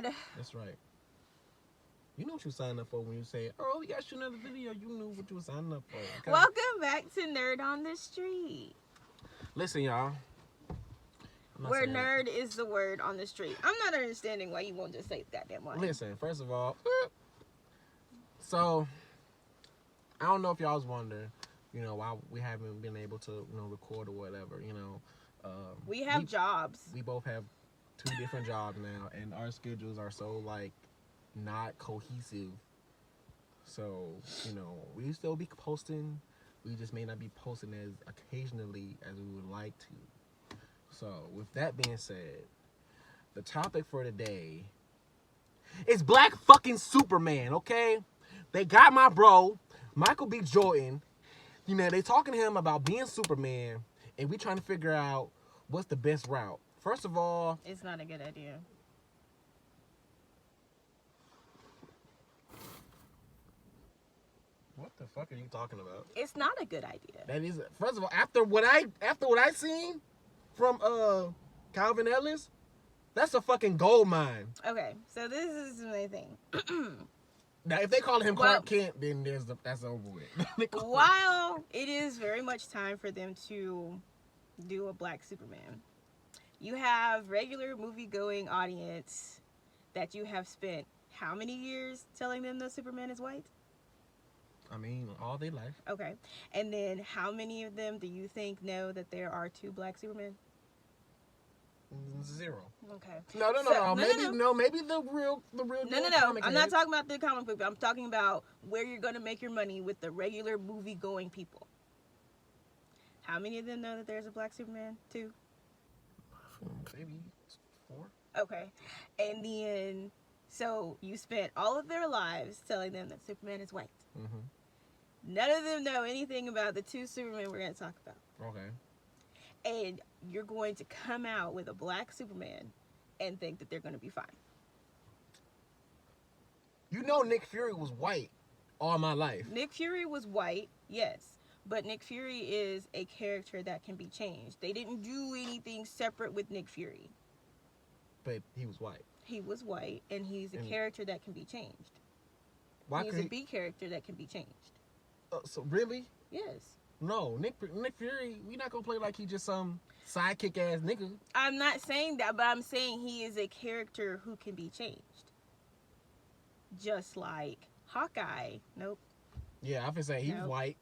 God. That's right. You know what you signed up for when you say, "Oh, we got you another video." You knew what you were signing up for. Okay? Welcome back to Nerd on the Street. Listen, y'all. Where nerd is the word on the street. I'm not understanding why you won't just say the goddamn line. Listen, first of all, so I don't know if y'all was wondering, why we haven't been able to, record or whatever. We have jobs. We both have 2 different jobs now, and our schedules are so not cohesive. So we still be posting. We just may not be posting as occasionally as we would like to. So with that being said, the topic for today is Black fucking Superman. Okay, they got my bro Michael B. Jordan. They talking to him about being Superman, and we trying to figure out what's the best route. First of all, it's not a good idea. What the fuck are you talking about? It's not a good idea. That is, first of all, after what I seen from Calvin Ellis, that's a fucking gold mine. Okay, so this is my thing. Now, if they call him Clark Kent, then that's over with. While it is very much time for them to do a Black Superman, you have regular movie-going audience that you have spent how many years telling them that Superman is white? I mean, all their life. Okay. And then how many of them do you think know that there are 2 Black Supermen? 0. Okay. No. Maybe the real. No. I'm not talking about the comic book. I'm talking about where you're going to make your money with the regular movie-going people. How many of them know that there's a Black Superman? 2? Maybe 4. Okay. And then, so you spent all of their lives telling them that Superman is white. Mm-hmm. None of them know anything about the 2 Supermen we're going to talk about. Okay. And you're going to come out with a Black Superman and think that they're going to be fine. Nick Fury was white all my life. Nick Fury was white, yes. But Nick Fury is a character that can be changed. They didn't do anything separate with Nick Fury. But he was white. He was white, and he's a character that can be changed. Why he's a B character that can be changed. So really? Yes. No, Nick Fury, we not gonna play like he just some sidekick ass nigga. I'm not saying that, but I'm saying he is a character who can be changed. Just like Hawkeye. Nope. Yeah, I was saying he's white.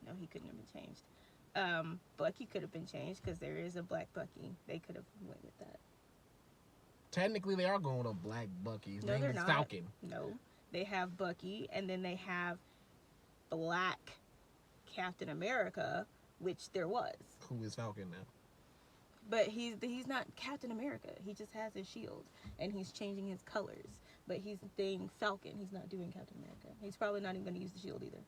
No, he couldn't have been changed. Bucky could have been changed because there is a Black Bucky. They could have went with that. Technically, they are going with a Black Bucky. His name is not. Falcon. No, they have Bucky, and then they have Black Captain America, which there was. Who is Falcon now? But he's not Captain America. He just has his shield, and he's changing his colors. But he's doing Falcon. He's not doing Captain America. He's probably not even going to use the shield either.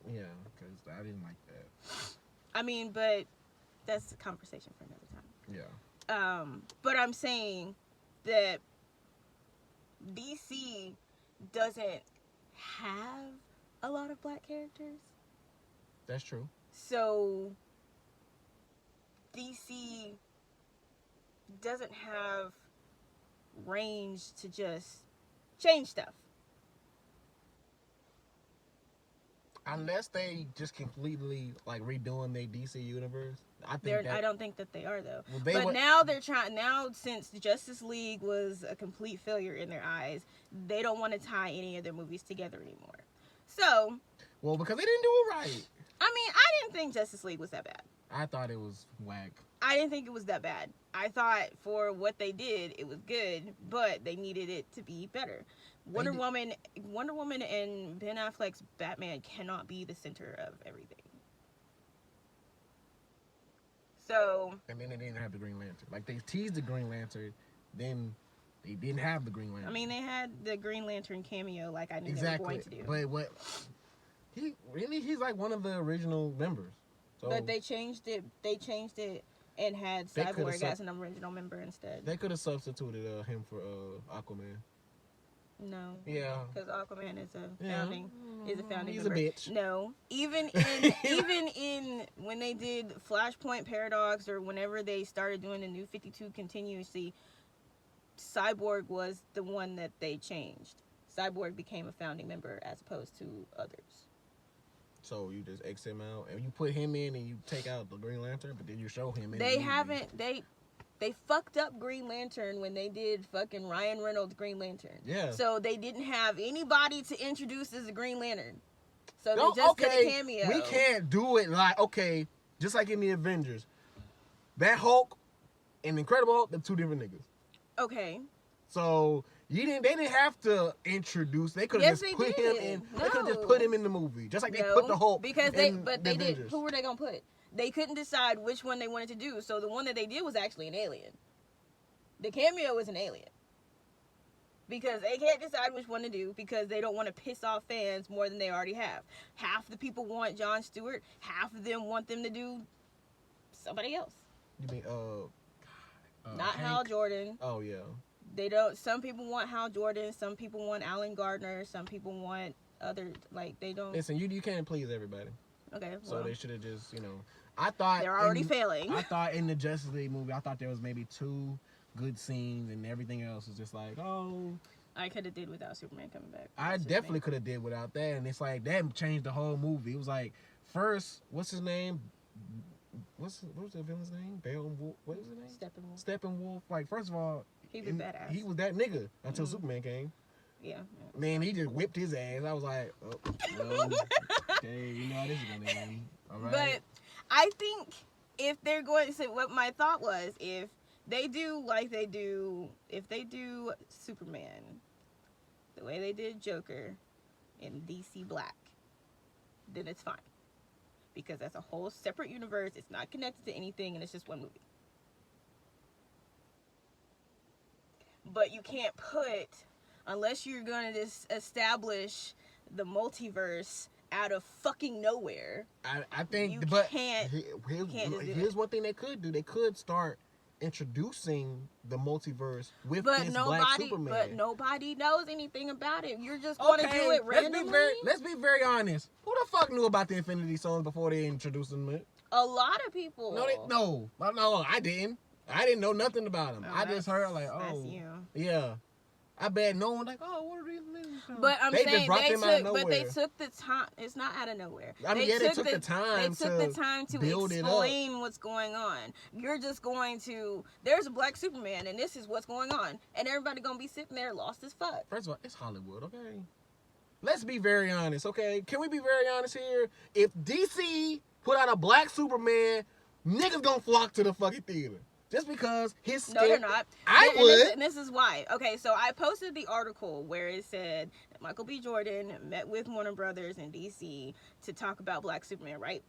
Yeah, because I didn't like that. I mean, but that's a conversation for another time. Yeah. But I'm saying that DC doesn't have a lot of Black characters. That's true. So DC doesn't have range to just change stuff. Unless they just completely redoing their DC universe. I don't think that they are though. Well, now they're trying. Now since Justice League was a complete failure in their eyes, they don't want to tie any of their movies together anymore. So. Well, because they didn't do it right. I mean, I didn't think Justice League was that bad. I thought it was whack. I didn't think it was that bad. I thought for what they did, it was good, but they needed it to be better. Wonder Woman and Ben Affleck's Batman cannot be the center of everything. So. And then they didn't have the Green Lantern. They teased the Green Lantern, then they didn't have the Green Lantern. I mean, they had the Green Lantern cameo I knew they were going to do. But what? He's one of the original members. So but they changed it. They changed it and had Cyborg as an original member instead. They could have substituted him for Aquaman. No. Yeah. Because Aquaman is a founding He's member. a bitch. No. Even in when they did Flashpoint Paradox or whenever they started doing the New 52 continuously, Cyborg was the one that they changed. Cyborg became a founding member as opposed to others. So you just X him out and you put him in and you take out the Green Lantern, but then you show him in They the movie. haven't. They fucked up Green Lantern when they did fucking Ryan Reynolds Green Lantern. Yeah. So they didn't have anybody to introduce as a Green Lantern. So No, they just okay, did a cameo. we can't do it like, okay, just like in the Avengers. That Hulk and Incredible Hulk, they're two different niggas. Okay. So they didn't have to introduce. They could Yes, have just they put him did. in. They could have just No. put him in the movie, just like they No, put the Hulk. because in but the they did. Avengers. Who were they gonna put? They couldn't decide which one they wanted to do. So the one that they did was actually an alien. The cameo was an alien. Because they can't decide which one to do because they don't want to piss off fans more than they already have. Half the people want Jon Stewart, half of them want them to do somebody else. You mean Not Hank? Hal Jordan. Oh yeah. They don't. Some people want Hal Jordan. Some people want Alan Gardner. Some people want other. Like they don't. Listen, you can't please everybody. Okay. So Well, they should have just, I thought they're already failing. I thought in the Justice League movie, I thought there was maybe 2 good scenes and everything else was just like, oh. I could have did without Superman coming back. I definitely could have did without that, and it's like that changed the whole movie. It was like first, what's his name? What was the villain's name? Beowulf. What was his name? Steppenwolf. Like first of all, He was badass. He was that nigga until Superman came. Yeah. Man, he just whipped his ass. I was like, oh, well, okay, you know how this is gonna end. All right. But I think if they're going to say, what my thought was, if they do Superman the way they did Joker in DC Black, then it's fine. Because that's a whole separate universe. It's not connected to anything, and it's just one movie. But you can't put, unless you're going to just establish the multiverse out of fucking nowhere. I think, you but can't just do here's one thing they could do. They could start introducing the multiverse with But this nobody, Black Superman. but nobody knows anything about it. You're just going to do it randomly. Let's be very honest. Who the fuck knew about the Infinity Stones before they introduced them? A lot of people. No, I didn't. I didn't know nothing about them. Oh, I just heard like, that's oh, you. yeah. I bet no one like, oh, what are these niggas? But I'm they saying just brought them out of nowhere. but they took the time. It's not out of nowhere. I mean, they took the time. They took the time to build explain what's going on. You're just going to. There's a Black Superman, and this is what's going on, and everybody gonna be sitting there lost as fuck. First of all, it's Hollywood, okay? Let's be very honest, okay? Can we be very honest here? If DC put out a Black Superman, niggas gonna flock to the fucking theater. Just because his skin... No, they're not. I would. And this is why. Okay, so I posted the article where it said that Michael B. Jordan met with Warner Brothers in DC to talk about Black Superman, right?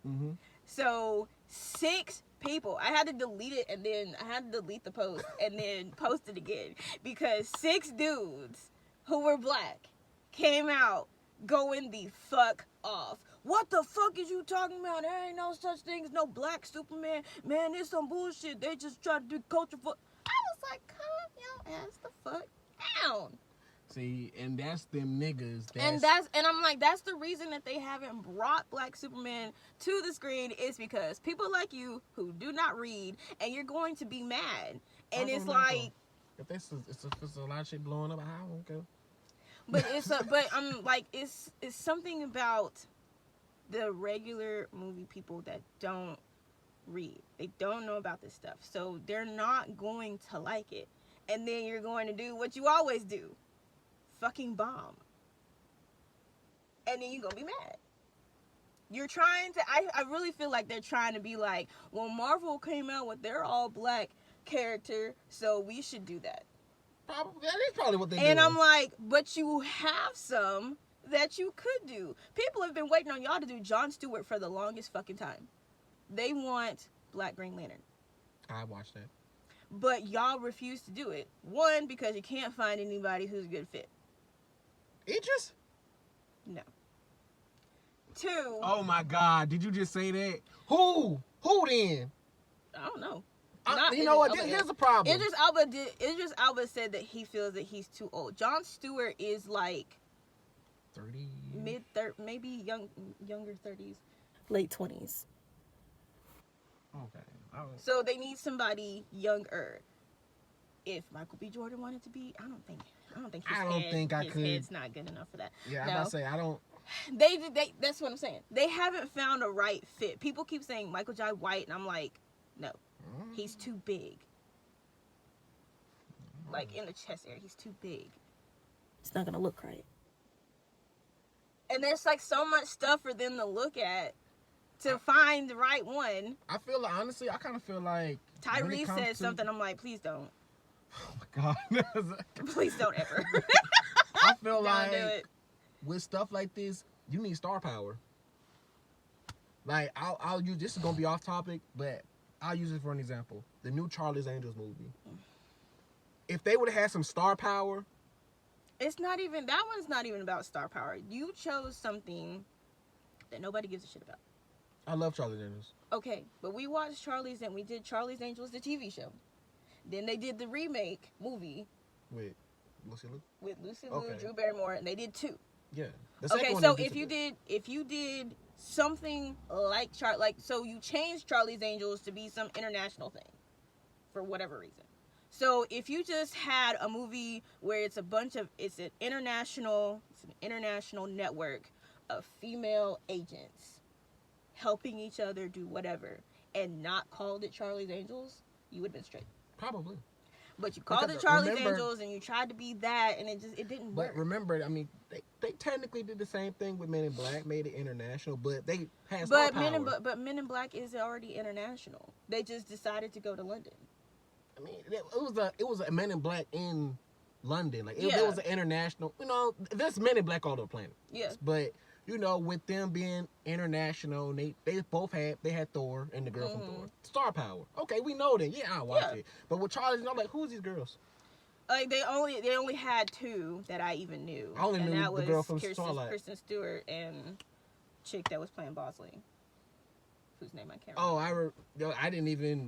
Mm-hmm. So 6 people. I had to delete it, and then I had to delete the post and then post it again because 6 dudes who were Black came out going the fuck off. What the fuck is you talking about? There ain't no such thing as no Black Superman. Man, it's some bullshit. They just try to do culture for... I was like, calm your ass the fuck down. See, and that's them niggas. And I'm like, that's the reason that they haven't brought Black Superman to the screen is because people like you who do not read, and you're going to be mad. And it's like... If it's a lot of shit blowing up, I don't care. But I'm like, it's something about the regular movie people that don't read. They don't know about this stuff. So they're not going to like it. And then you're going to do what you always do. Fucking bomb. And then you're going to be mad. You're trying to... I really feel like they're trying to be like, well, Marvel came out with their all Black character, so we should do that. Probably, that is probably what they do. And I'm like, but you have some that you could do. People have been waiting on y'all to do Jon Stewart for the longest fucking time. They want Black Green Lantern. I watched that. But y'all refuse to do it. 1, because you can't find anybody who's a good fit. Idris? No. 2. Oh my God! Did you just say that? Who? Who then? I don't know. You know what? Here's the problem. Idris Elba said that he feels that he's too old. Jon Stewart is like 30, maybe younger 30s, late 20s. Okay. So they need somebody younger. if Michael B. Jordan wanted to be, I don't think his could. head's not good enough for that. Yeah, No. I'm about to say I don't. They that's what I'm saying. They haven't found a right fit. People keep saying Michael Jai White, and I'm like, no, he's too big. Like in the chest area, he's too big. It's not gonna look right. And there's like so much stuff for them to look at to find the right one. I feel honestly, I kind of feel like Tyrese said something. I'm like, please don't. Oh my god! Please don't ever. I feel Don't like do it. with stuff like this, you need star power. Like I'll use, this is gonna be off topic, but I'll use it for an example. The new Charlie's Angels movie. If they would have had some star power, It's not even, that one's not even about star power. You chose something that nobody gives a shit about. I love Charlie's Angels. Okay, but we watched Charlie's and we did Charlie's Angels, the TV show. Then they did the remake movie With Lucy Liu? with Lucy Liu, Okay. Drew Barrymore, and they did 2. Yeah. The second Okay, one so they if you did something like so you changed Charlie's Angels to be some international thing for whatever reason. So if you just had a movie where it's an international network of female agents helping each other do whatever and not called it Charlie's Angels, you would have been straight. Probably. But you called it Because Charlie's remember- Angels and you tried to be that and it didn't work. But remember, I mean, they technically did the same thing with Men in Black, made it international, but they had star But power. Men in Black is already international. They just decided to go to London. I mean, it was a Men in Black in London. Like Yeah. it was an international. You know, there's Men in Black all over the planet. Yeah. But you know, with them being international, they both had Thor and the girl from Thor. Star power. Okay, we know that. Yeah, I'll watch Yeah. it. But with Charlie's, I'm like, who's these girls? Like they only had 2 that I even knew. I only and knew that the was girl from Twilight. Kristen Stewart and chick that was playing Bosley, whose name I can't Oh, remember.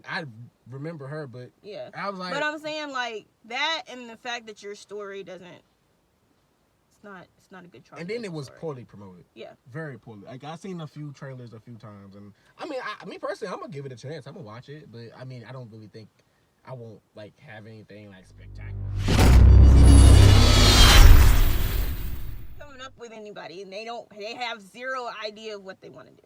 I remember her, but Yeah. I was like, But I'm saying like that and the fact that your story doesn't. It's not a good Charlie. and then it was story. poorly promoted. Yeah. Very poorly. Like I've seen a few trailers a few times, and I mean, personally, I'm gonna give it a chance. I'm gonna watch it, but I mean, I don't really think I won't like have anything like spectacular coming up with anybody, and they have zero idea of what they want to do.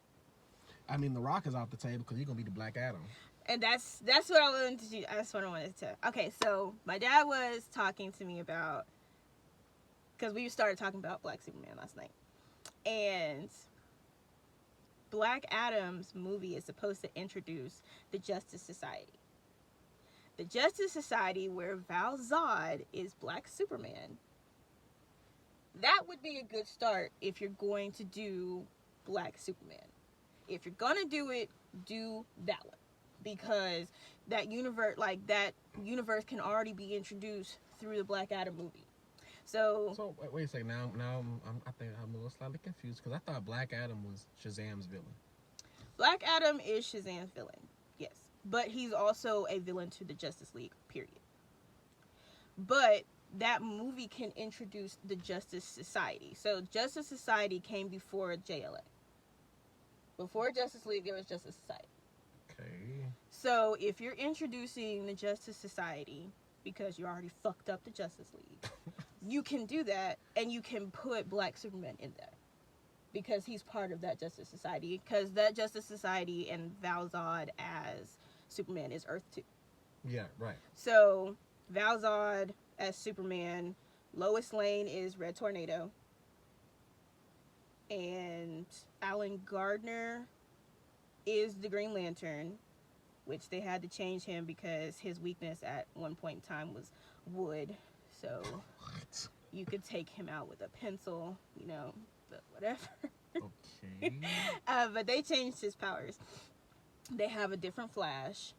I mean, The Rock is off the table because he's gonna be the Black Adam. And that's what I wanted to do. That's what I wanted to. Okay, so my dad was talking to me about, because we started talking about Black Superman last night, and Black Adam's movie is supposed to introduce the Justice Society. The Justice Society, where Val Zod is Black Superman. That would be a good start if you're going to do Black Superman. If you're gonna do it, do that one. Because that universe can already be introduced through the Black Adam movie. So wait a second. Now I think I'm a little slightly confused because I thought Black Adam was Shazam's villain. Black Adam is Shazam's villain, yes, but he's also a villain to the Justice League. Period. But that movie can introduce the Justice Society. So Justice Society came before JLA. Before Justice League, there was Justice Society. Okay. So if you're introducing the Justice Society because you already fucked up the Justice League, you can do that and you can put Black Superman in there because he's part of that Justice Society, because that Justice Society and Val Zod as Superman is Earth 2. Yeah, right. So Val Zod as Superman, Lois Lane is Red Tornado, and Alan Gardner is the Green Lantern, which they had to change him because his weakness at one point in time was wood. So What? you could take him out with a pencil, but whatever. Okay. But they changed his powers. They have a different Flash.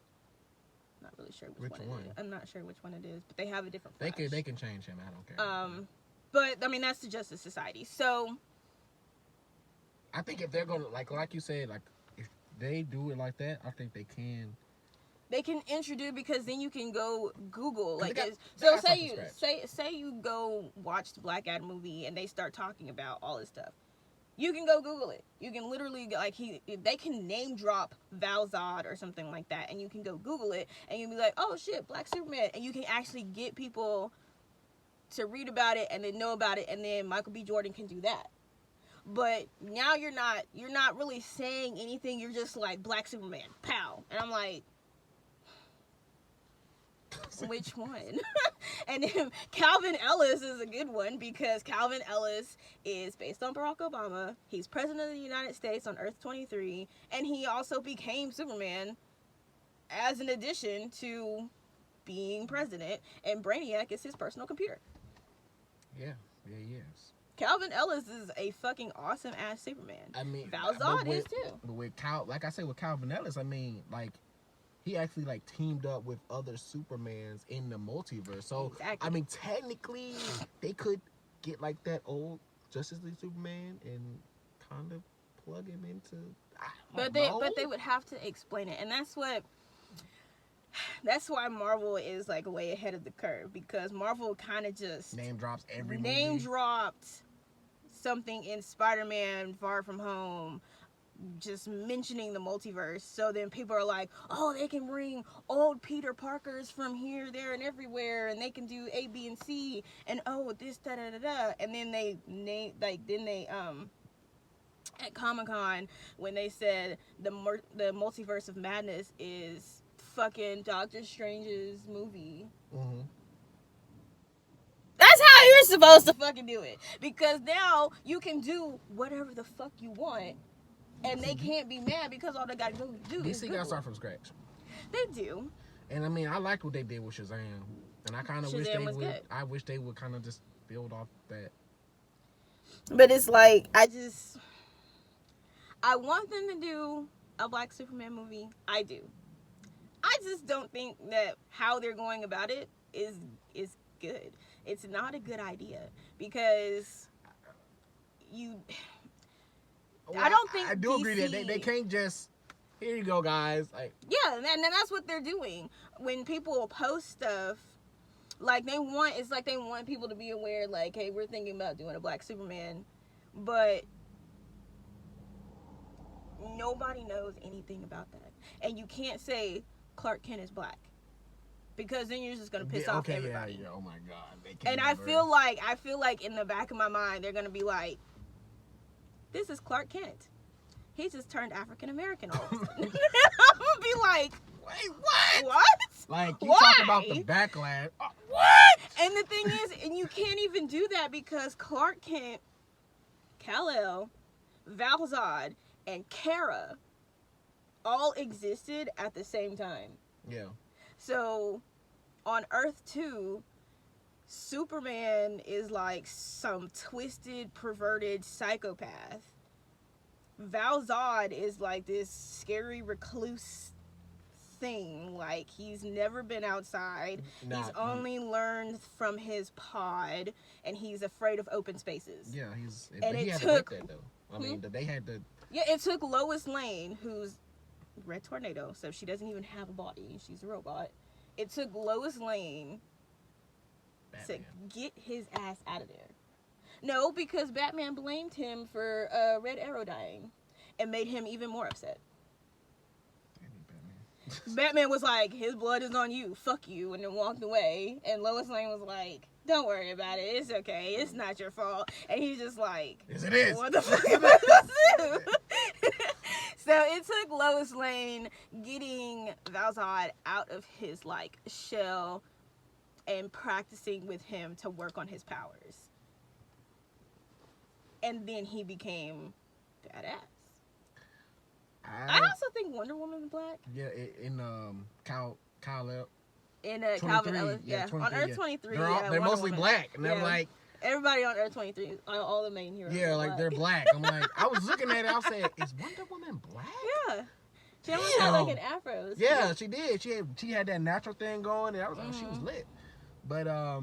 Not really sure which one one? it is. I'm not sure which one it is, but they have a different Flash. They can change him. I don't care. But I mean that's the Justice Society. So I think if they're gonna like you said, like if they do it like that, I think they can. they can introduce, because then you can go Google They like got- it's- they so got something from say you go watch the Black Adam movie and they start talking about all this stuff. You can go Google it. You can literally, like, they can name drop Val-Zod or something like that, and you can go Google it, and you'll be like, oh shit, Black Superman, and you can actually get people to read about it and then know about it, and then Michael B. Jordan can do that. But now you're not really saying anything. You're just like, Black Superman, pow, and I'm like, which one? And then Calvin Ellis is a good one, because Calvin Ellis is based on Barack Obama. He's president of the United States on Earth 23, and he also became Superman as an addition to being president, and Brainiac is his personal computer. Yeah, he is. Calvin Ellis is a fucking awesome ass Superman. I mean, Val-Zod is too. But with like I say, with Calvin Ellis, I mean, like, he actually like teamed up with other Supermans in the multiverse. So exactly. I mean, technically, they could get like that old Justice League Superman and kind of plug him into. But they would have to explain it, and that's why Marvel is like way ahead of the curve, because Marvel kind of just name dropped something in Spider-Man Far From Home, just mentioning the multiverse. So then people are like, oh, they can bring old Peter Parkers from here, there, and everywhere, and they can do A, B, and C, and oh, this, da, da, da, da. And then they at Comic-Con, when they said the Multiverse of Madness is fucking Doctor Strange's movie. Mm-hmm. That's how you're supposed to fucking do it. Because now you can do whatever the fuck you want, and they can't be mad because all they gotta go do is DC gotta start from scratch. They do. And I mean, I like what they did with Shazam, and I kind of wish they would. Good. I wish they would kind of just build off that. But it's like, I want them to do a Black Superman movie. I do. I just don't think that how they're going about it is good. It's not a good idea, because I don't think I do DC, agree that they can't just, here you go, guys. Like, yeah, and that's what they're doing. When people post stuff, like, they want people to be aware, like, hey, we're thinking about doing a Black Superman, but nobody knows anything about that. And you can't say Clark Kent is black, because then you're just gonna piss off everybody. Yeah. Oh my god. And I feel like in the back of my mind they're gonna be like, this is Clark Kent. He just turned African American all of a sudden. I'm gonna be like, wait, what? What? Like, you talk about the backlash. What? And the thing is, and you can't even do that, because Clark Kent, Kal-El, Val-Zod, and Kara all existed at the same time. Yeah. So, on Earth 2, Superman is like some twisted, perverted psychopath. Val-Zod is like this scary recluse thing. Like, he's never been outside. He's only learned from his pod, and he's afraid of open spaces. Yeah, he took that though. I mean, they had to. Yeah, it took Lois Lane, who's Red Tornado, so she doesn't even have a body. She's a robot. It took Lois Lane to get his ass out of there. No, because Batman blamed him for Red Arrow dying and made him even more upset. Batman was like, his blood is on you, fuck you, and then walked away. And Lois Lane was like, don't worry about it, it's okay, it's not your fault. And he's just like, yes it is. What the fuck am I supposed to do? So it took Lois Lane getting Val-Zod out of his like shell and practicing with him to work on his powers. And then he became badass. I also think Wonder Woman is black. Yeah, in Kal-El. In Calvin Ellis, yeah. On Earth 23, they're mostly black, and I'm like, everybody on Earth 23, all the main heroes. Yeah, like black. They're black. I'm like, I was looking at it, I said, is Wonder Woman black? Yeah, she almost had like an afro. Yeah, she did. She had that natural thing going, and I was like, she was lit. But I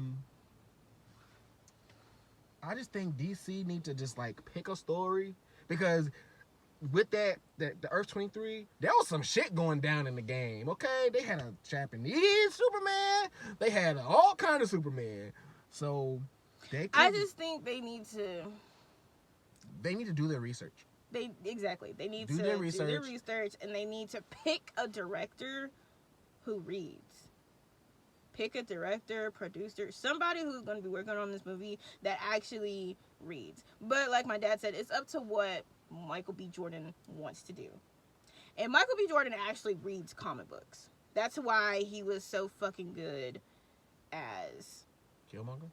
just think DC need to just like pick a story, because with the Earth 23, there was some shit going down in the game. Okay, they had a Japanese Superman, they had all kind of Superman. So I just think they need to they need to do their research. They need Do to their do their research. research, and they need to pick a director who reads. Pick a director, producer, somebody who's going to be working on this movie that actually reads. But like my dad said, it's up to what Michael B. Jordan wants to do. And Michael B. Jordan actually reads comic books. That's why he was so fucking good as Killmonger?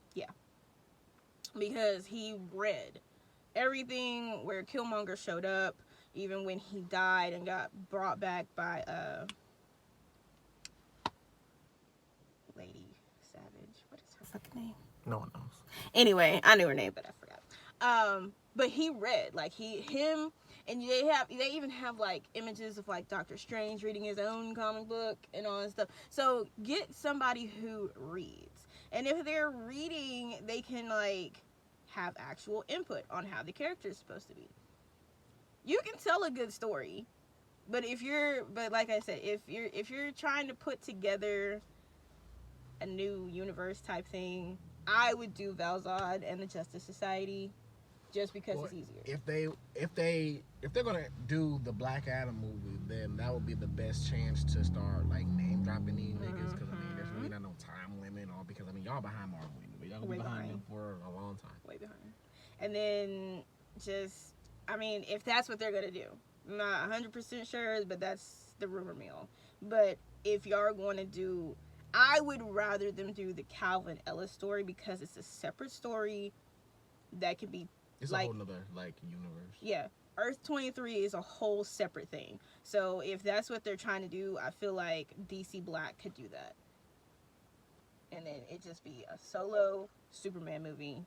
because he read everything where Killmonger showed up, even when he died and got brought back by Lady Savage. What is her fucking name? No one knows. Anyway, I knew her name, but I forgot. But he read, like, him, and they even have like images of like Doctor Strange reading his own comic book and all that stuff. So get somebody who reads, and if they're reading, they can like have actual input on how the character is supposed to be. You can tell a good story, but like I said, if you're trying to put together a new universe type thing, I would do Val-Zod and the Justice Society, just because it's easier. If they're gonna do the Black Adam movie, then that would be the best chance to start like name dropping these niggas, because I mean there's really not no time limit, or because I mean y'all behind Marvel anyway. Y'all gonna be behind them for a long time. Way behind. And then just, I mean, if that's what they're gonna do, I'm not 100% sure, but that's the rumor mill. But if y'all are going to do, I would rather them do the Calvin Ellis story, because it's a separate story that can be, It's like, a whole nother like universe. yeah. Earth 23 is a whole separate thing. So if that's what they're trying to do, I feel like DC Black could do that. And then it just be a solo Superman movie.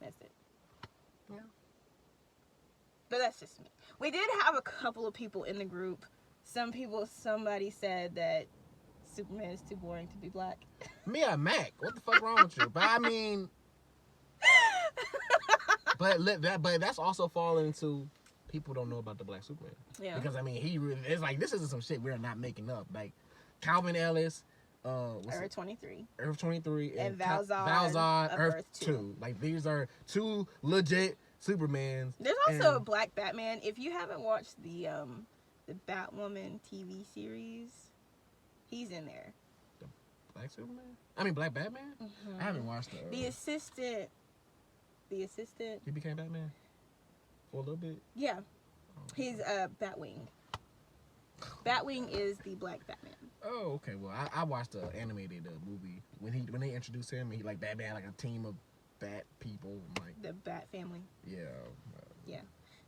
That's it. Yeah. But that's just me. We did have a couple of people in the group. Somebody said that Superman is too boring to be black. Mia Mac, what the fuck wrong with you? But I mean, but that's also falling into people don't know about the Black Superman. Yeah. Because I mean, it's like, this isn't some shit we're not making up. Like Calvin Ellis, Earth 23. Earth 23, And Val-Zod of Earth Earth 2. Like, these are two legit Supermans. There's also a Black Batman. If you haven't watched the Batwoman TV series, he's in there. The Black Superman? I mean, Black Batman? Mm-hmm. I haven't watched The assistant. He became Batman for a little bit? Yeah. Oh, He's Batwing. Batwing is the Black Batman. Oh, okay. Well, I watched the animated movie when they introduced him. He like Batman, like a team of bat people, like The Bat family. yeah. Yeah.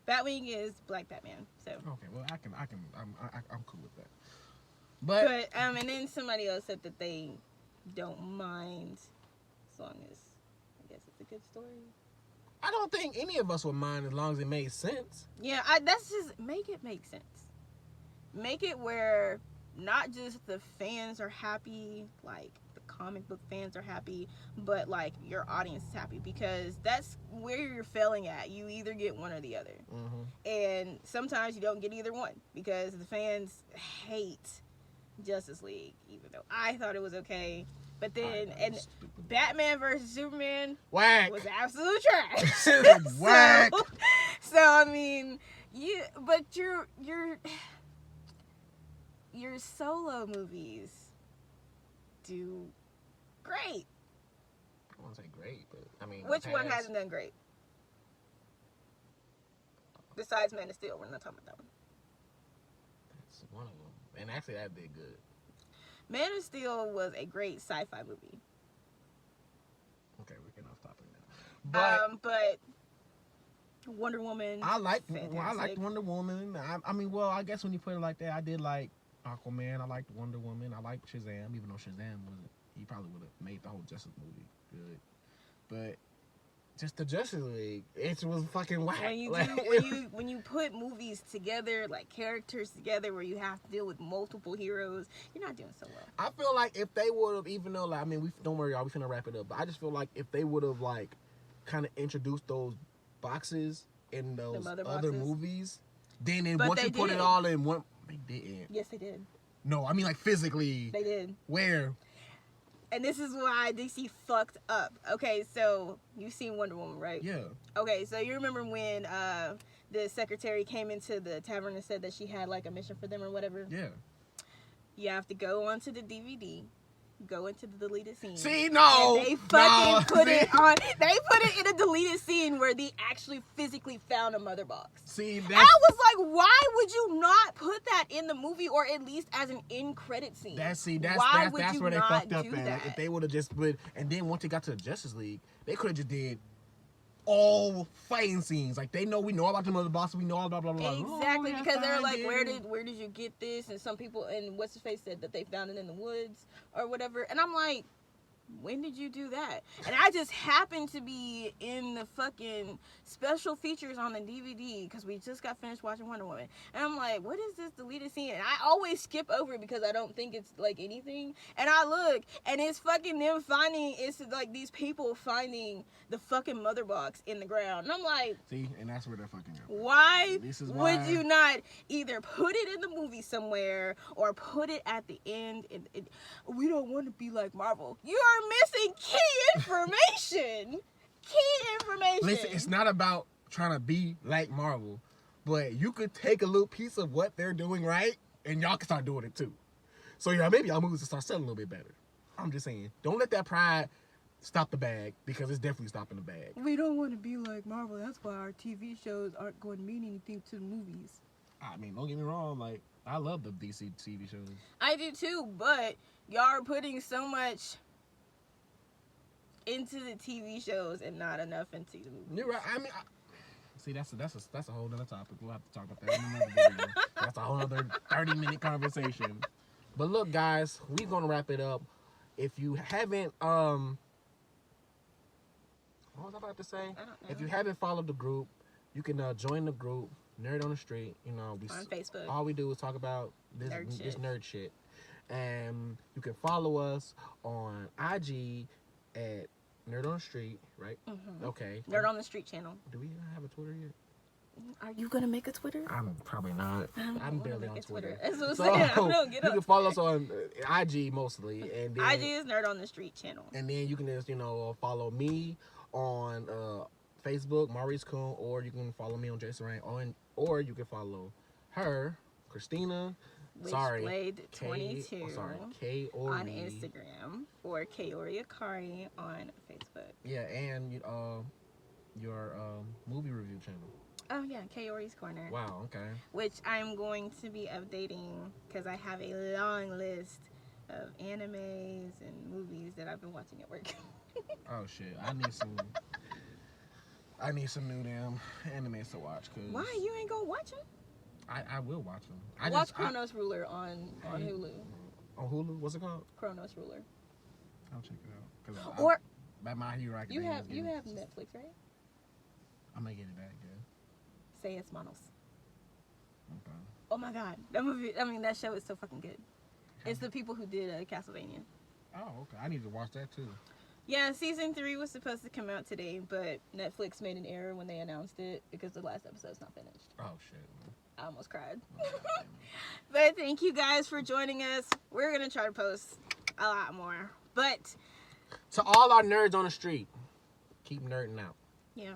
Batwing is Black Batman. So. Okay. Well, I'm cool with that. But And then somebody else said that they don't mind as long as, I guess, it's a good story. I don't think any of us would mind as long as it made sense. Yeah, that's just, make it make sense. Make it where not just the fans are happy, like the comic book fans are happy, but like your audience is happy, because that's where you're failing at. You either get one or the other. Mm-hmm. And sometimes you don't get either one, because the fans hate Justice League, even though I thought it was okay. But then, and Batman versus Superman Whack. was absolute trash. Whack. So I mean, but your solo movies do great. I won't say great, but I mean, Which one hasn't done great? Besides Man of Steel, we're not talking about that one. That's one of them, and actually that did good. Man of Steel was a great sci-fi movie. Okay, we're getting off topic now. But Wonder Woman. I liked fantastic. Wonder Woman. I mean, well, I guess when you put it like that, I did like Aquaman. I liked Wonder Woman. I liked Shazam, even though Shazam wasn't. He probably would have made the whole Justice movie good. But just the Justice League, it was fucking whack. When you put movies together, like characters together, where you have to deal with multiple heroes, you're not doing so well. I feel like if they would have, even though, like, I mean, we don't worry, y'all, we finna wrap it up. But I just feel like if they would have, like, kind of introduced those boxes in those other boxes. movies, then But once you put it all in one, they didn't. Yes, they did. No, I mean, like, physically. They did. Where? and this is why DC fucked up. Okay, so you've seen Wonder Woman, right? Yeah. Okay, so you remember when the secretary came into the tavern and said that she had like a mission for them or whatever? Yeah. You have to go onto the DVD, go into the deleted scene. See, no. And they fucking put see? it on. They put it in a deleted scene where they actually physically found a mother box. See, I that's was like, why would you not put that in the movie or at least as an end credit scene? that's Why would that's you where they not fucked up do at. that? If they would have just put, and then once they got to the Justice League, they could have just did all fighting scenes. Like we know about the mother boss, we know all blah blah blah. Exactly, Oh, because they're I like, where it. did you get this? And some people, and what's his face said that they found it in the woods or whatever. And I'm like, when did you do that? And I just happened to be in the fucking special features on the DVD because we just got finished watching Wonder Woman. And I'm like, what is this deleted scene? And I always skip over it because I don't think it's like anything. And I look, and it's fucking them finding, it's like these people finding the fucking mother box in the ground. And I'm like, See, and that's where they're fucking up. why This is would why- you not either put it in the movie somewhere or put it at the end? We don't want to be like Marvel. You are missing key information. Key information. Listen, it's not about trying to be like Marvel, but you could take a little piece of what they're doing right, and y'all can start doing it too. So yeah, maybe y'all movies will start selling a little bit better. I'm just saying, don't let that pride stop the bag, because it's definitely stopping the bag. We don't want to be like Marvel. That's why our TV shows aren't going to mean anything to the movies. I mean, don't get me wrong, like I love the DC TV shows. I do too, but y'all are putting so much into the TV shows and not enough into the movies. You're right. I mean, see, that's a whole other topic. We'll have to talk about that in another video. That's a whole other 30-minute conversation. But look, guys, we're gonna wrap it up. If you haven't, what was I about to say? I don't know. If you haven't followed the group, you can join the group, Nerd on the Street. You know, On Facebook. all we do is talk about this nerd shit. And you can follow us on IG at Nerd on the Street, right? Mm-hmm. Okay. Nerd on the Street channel. Do we have a Twitter yet? Are you gonna make a Twitter? I'm probably not. I'm wanna barely make on a Twitter. That's what I'm So saying. I don't you get can up. follow us on IG mostly, and then IG is Nerd on the Street channel. and then you can just follow me on Facebook, Maurice Kuhn, or you can follow me on Jason Rain, or you can follow her, Christina. Witchblade K. 22 K on Instagram or Kaori Akari on Facebook. Yeah, and your movie review channel. Oh yeah, Kaori's Corner. Wow. Okay. Which I'm going to be updating because I have a long list of animes and movies that I've been watching at work. Oh shit! I need some new damn animes to watch. Cause Why you ain't gonna watch them? I will watch them. Watch Chronos Ruler on Hulu. On Hulu, what's it called? Chronos Ruler. I'll check it out. 'Cause Or by My Hero Academia. you have Netflix, right? I might get it back. Yeah. Say es manos. Okay. Oh my god, that movie! I mean, that show is so fucking good. It's the people who did Castlevania. Oh, okay. I need to watch that too. Yeah, season 3 was supposed to come out today, but Netflix made an error when they announced it because the last episode's not finished. Oh shit. I almost cried. Man. But thank you guys for joining us. We're gonna try to post a lot more. But To all our nerds on the street, keep nerding out. yeah,